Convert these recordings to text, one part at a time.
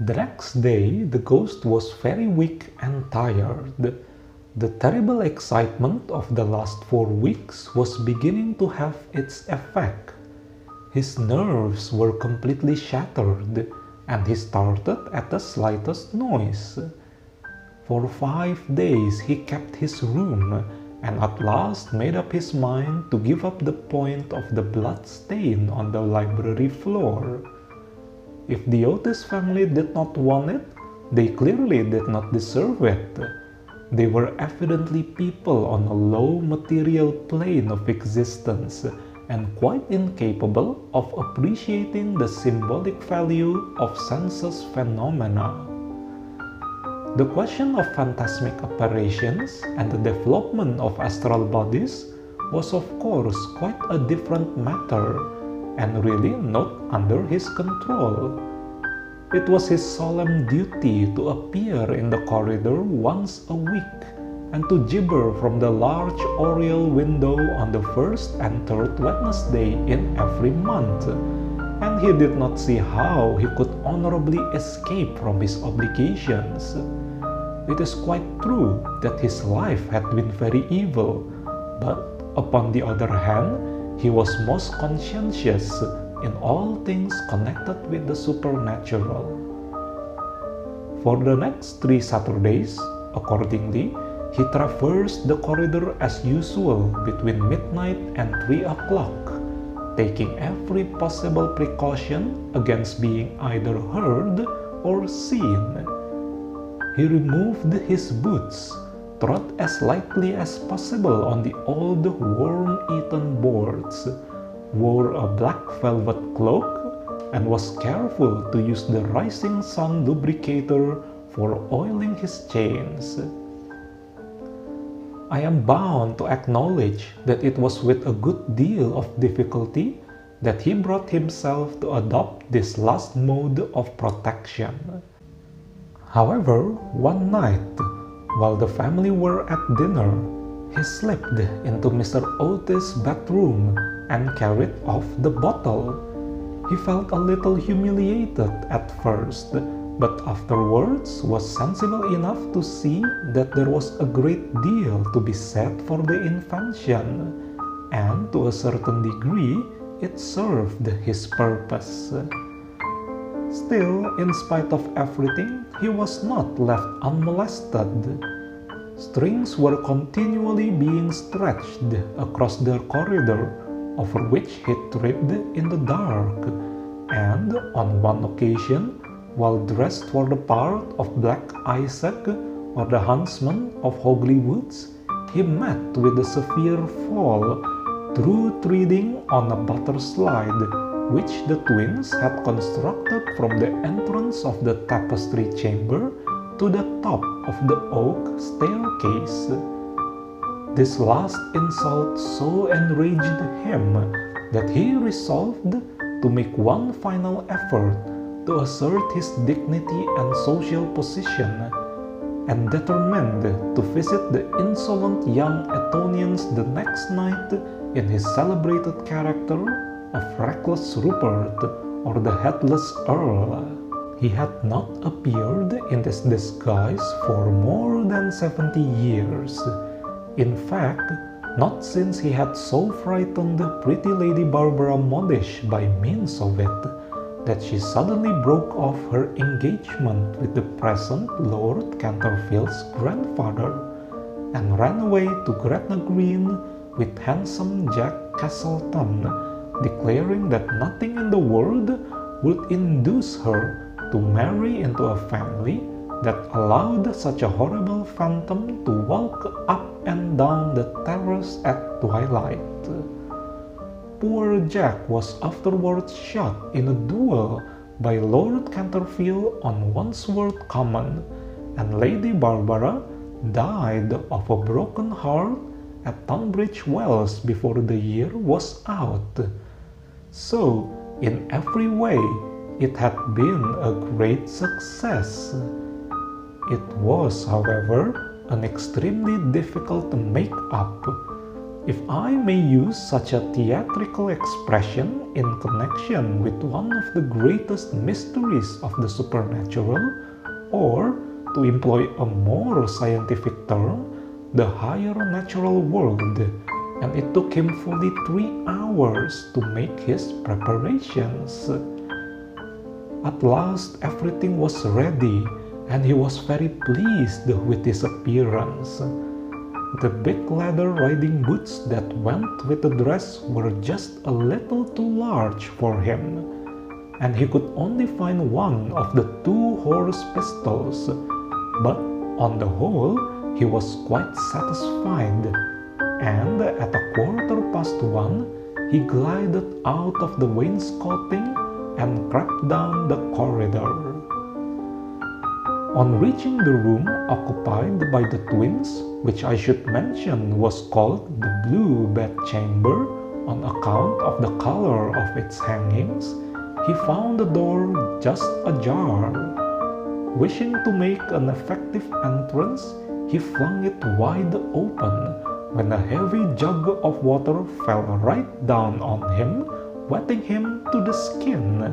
The next day, the ghost was very weak and tired. The terrible excitement of the last 4 weeks was beginning to have its effect. His nerves were completely shattered, and he started at the slightest noise. For 5 days he kept his room, and at last made up his mind to give up the point of the blood stain on the library floor. If the Otis family did not want it, they clearly did not deserve it. They were evidently people on a low material plane of existence and quite incapable of appreciating the symbolic value of sensus phenomena. The question of phantasmic apparitions and the development of astral bodies was of course quite a different matter and really not under his control. It was his solemn duty to appear in the corridor once a week and to gibber from the large oriel window on the first and third Wednesday in every month, and he did not see how he could honorably escape from his obligations. It is quite true that his life had been very evil, but upon the other hand, he was most conscientious in all things connected with the supernatural. For the next 3 Saturdays, accordingly, he traversed the corridor as usual between midnight and 3 o'clock, taking every possible precaution against being either heard or seen. He removed his boots, trod as lightly as possible on the old worm-eaten boards, wore a black velvet cloak, and was careful to use the rising sun lubricator for oiling his chains. I am bound to acknowledge that it was with a good deal of difficulty that he brought himself to adopt this last mode of protection. However, one night, while the family were at dinner, he slipped into Mr. Otis' bedroom and carried off the bottle. He felt a little humiliated at first, but afterwards was sensible enough to see that there was a great deal to be said for the invention, and to a certain degree it served his purpose. Still, in spite of everything, he was not left unmolested. Strings were continually being stretched across the corridor, over which he tripped in the dark, and on one occasion, while dressed for the part of Black Isaac or the huntsman of Hogley Woods, he met with a severe fall through treading on a butter slide which the twins had constructed from the entrance of the tapestry chamber to the top of the oak staircase. This last insult so enraged him that he resolved to make one final effort to assert his dignity and social position, and determined to visit the insolent young Etonians the next night in his celebrated character of Reckless Rupert or the Headless Earl. He had not appeared in this disguise for more than 70 years. In fact, not since he had so frightened pretty Lady Barbara Modish by means of it, that she suddenly broke off her engagement with the present Lord Canterville's grandfather, and ran away to Gretna Green with handsome Jack Castleton, declaring that nothing in the world would induce her to marry into a family that allowed such a horrible phantom to walk up and down the terrace at twilight. Poor Jack was afterwards shot in a duel by Lord Canterville on Wandsworth Common, and Lady Barbara died of a broken heart at Tunbridge Wells before the year was out. So, in every way, it had been a great success. It was, however, an extremely difficult make-up. If I may use such a theatrical expression in connection with one of the greatest mysteries of the supernatural, or to employ a more scientific term, the higher natural world, and it took him fully 3 hours to make his preparations. At last everything was ready, and he was very pleased with his appearance. The big leather riding boots that went with the dress were just a little too large for him, and he could only find one of the 2 horse pistols, but on the whole he was quite satisfied, and at 1:15 he glided out of the wainscoting and crept down the corridor. On reaching the room occupied by the twins, which I should mention was called the Blue Bedchamber on account of the color of its hangings, he found the door just ajar. Wishing to make an effective entrance, he flung it wide open when a heavy jug of water fell right down on him, wetting him to the skin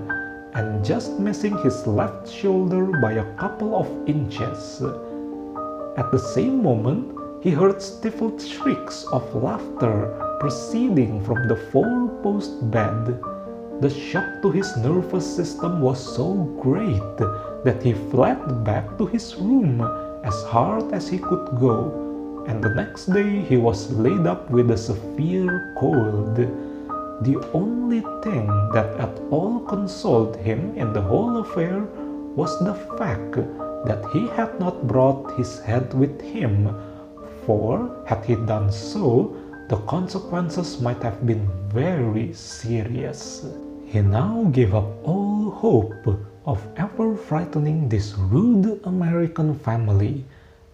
and just missing his left shoulder by a couple of inches. At the same moment, he heard stifled shrieks of laughter proceeding from the 4-post bed. The shock to his nervous system was so great that he fled back to his room as hard as he could go, and the next day he was laid up with a severe cold. The only thing that at all consoled him in the whole affair was the fact that he had not brought his head with him, for had he done so, the consequences might have been very serious. He now gave up all hope of ever frightening this rude American family,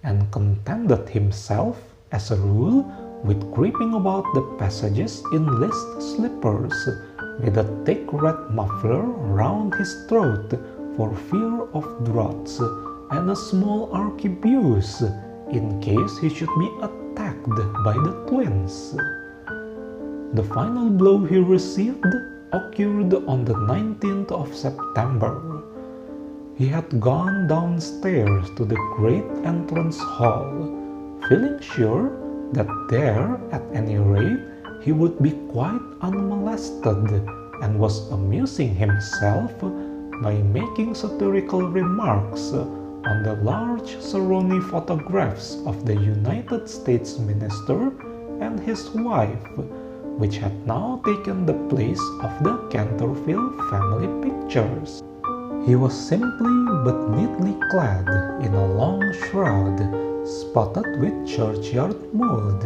and contented himself, as a rule, with creeping about the passages in list slippers, with a thick red muffler round his throat for fear of draughts, and a small arquebuse in case he should be attacked by the twins. The final blow he received occurred on the 19th of September. He had gone downstairs to the great entrance hall, feeling sure that there, at any rate, he would be quite unmolested, and was amusing himself by making satirical remarks on the large Saroni photographs of the United States minister and his wife, which had now taken the place of the Canterville family pictures. He was simply but neatly clad in a long shroud, spotted with churchyard mold,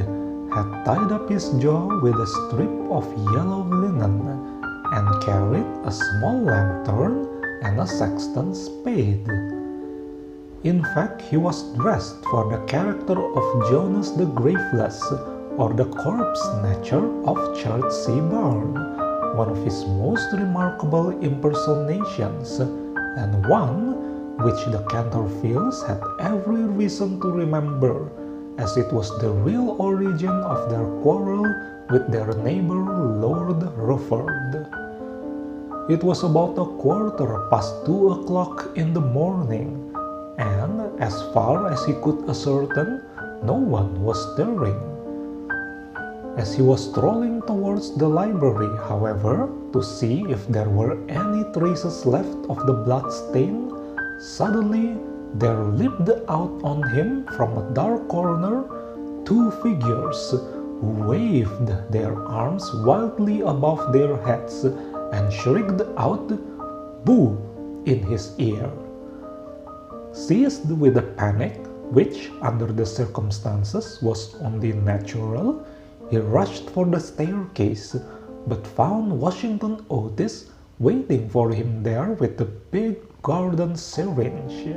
had tied up his jaw with a strip of yellow linen, and carried a small lantern and a sexton's spade. In fact, he was dressed for the character of Jonas the Graveless, or the corpse snatcher of Chertsey Barn, one of his most remarkable impersonations, and one which the Cantervilles had every reason to remember, as it was the real origin of their quarrel with their neighbor Lord Rufford. It was about 2:15 in the morning, and as far as he could ascertain, no one was stirring. As he was strolling towards the library, however, to see if there were any traces left of the blood stain, suddenly there leaped out on him from a dark corner 2 figures who waved their arms wildly above their heads and shrieked out "Boo!" in his ear. Seized with a panic, which under the circumstances was only natural, he rushed for the staircase, but found Washington Otis waiting for him there with the big garden syringe.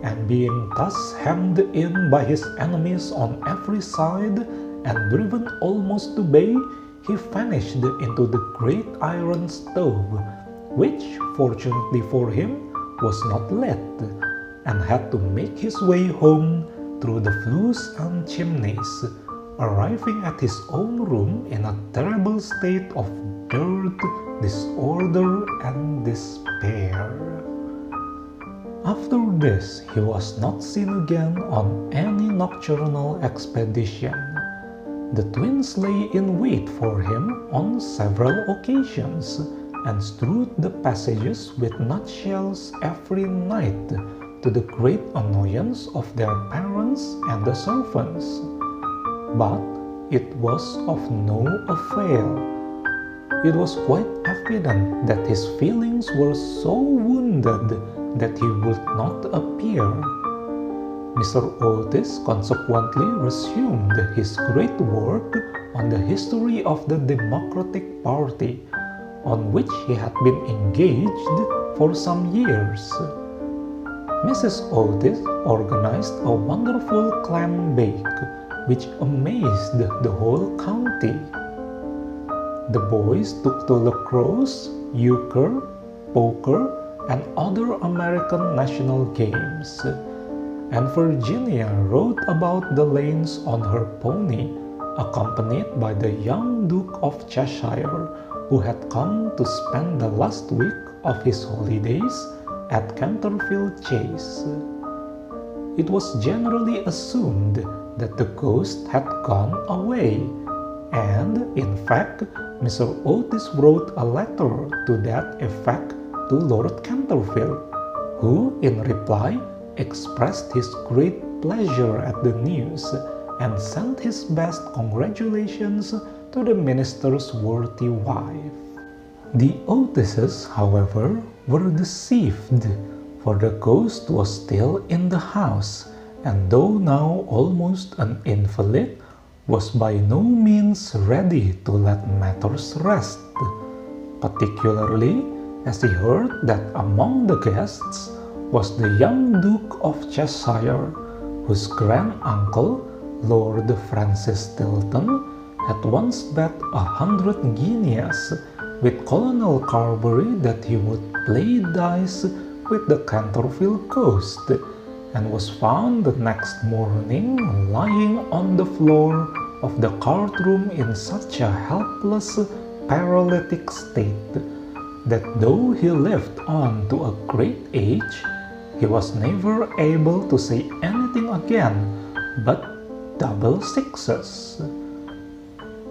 And being thus hemmed in by his enemies on every side and driven almost to bay, he vanished into the great iron stove, which, fortunately for him, was not lit, and had to make his way home through the flues and chimneys, arriving at his own room in a terrible state of dirt, disorder, and despair. After this, he was not seen again on any nocturnal expedition. The twins lay in wait for him on several occasions and strewed the passages with nutshells every night, to the great annoyance of their parents and the servants. But it was of no avail. It was quite evident that his feelings were so wounded that he would not appear. Mr. Otis consequently resumed his great work on the history of the Democratic Party, on which he had been engaged for some years. Mrs. Otis organized a wonderful clam bake, which amazed the whole county. The boys took to lacrosse, euchre, poker, and other American national games, and Virginia rode about the lanes on her pony, accompanied by the young Duke of Cheshire, who had come to spend the last week of his holidays at Canterville Chase. It was generally assumed that the ghost had gone away, and in fact, Mr. Otis wrote a letter to that effect to Lord Canterville, who in reply expressed his great pleasure at the news and sent his best congratulations to the minister's worthy wife. The Otises, however, were deceived, for the ghost was still in the house, and though now almost an invalid, was by no means ready to let matters rest, particularly as he heard that among the guests was the young Duke of Cheshire, whose grand-uncle, Lord Francis Stilton, had once bet 100 guineas with Colonel Carberry that he would play dice with the Canterville ghost, and was found the next morning lying on the floor of the card-room in such a helpless, paralytic state that though he lived on to a great age, he was never able to say anything again but double sixes.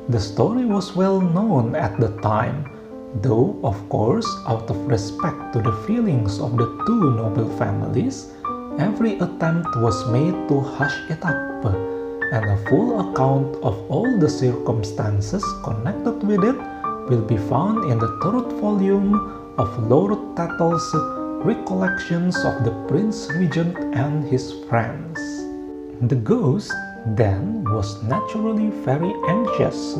The story was well known at the time, though of course out of respect to the feelings of the two noble families, every attempt was made to hush it up, and a full account of all the circumstances connected with it will be found in the third volume of Lord Tattle's Recollections of the Prince Regent and his Friends. The ghost then was naturally very anxious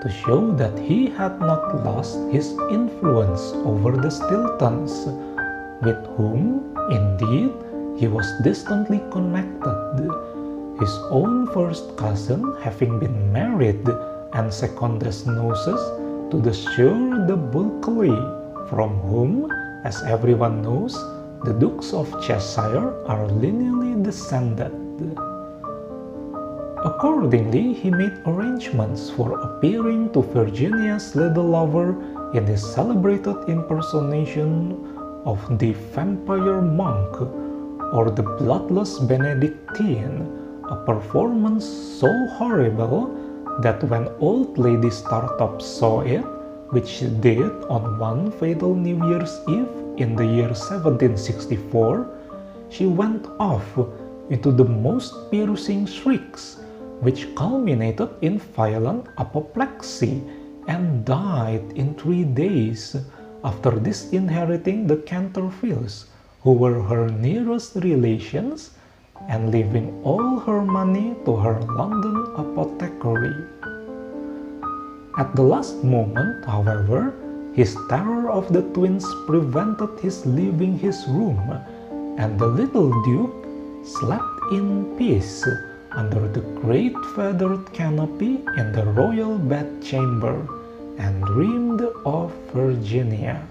to show that he had not lost his influence over the Stiltons, with whom, indeed, he was distantly connected, his own first cousin having been married and secondus noces to the Sieur de Bulkeley, from whom, as everyone knows, the Dukes of Cheshire are lineally descended. Accordingly, he made arrangements for appearing to Virginia's little lover in his celebrated impersonation of the vampire monk, or the bloodless Benedictine, a performance so horrible that when old Lady Startup saw it, which she did on one fatal New Year's Eve in the year 1764, she went off into the most piercing shrieks, which culminated in violent apoplexy and died in 3 days after disinheriting the Cantervilles, who were her nearest relations, and leaving all her money to her London apothecary. At the last moment, however, his terror of the twins prevented his leaving his room, and the little Duke slept in peace under the great feathered canopy in the royal bedchamber, and dreamed of Virginia.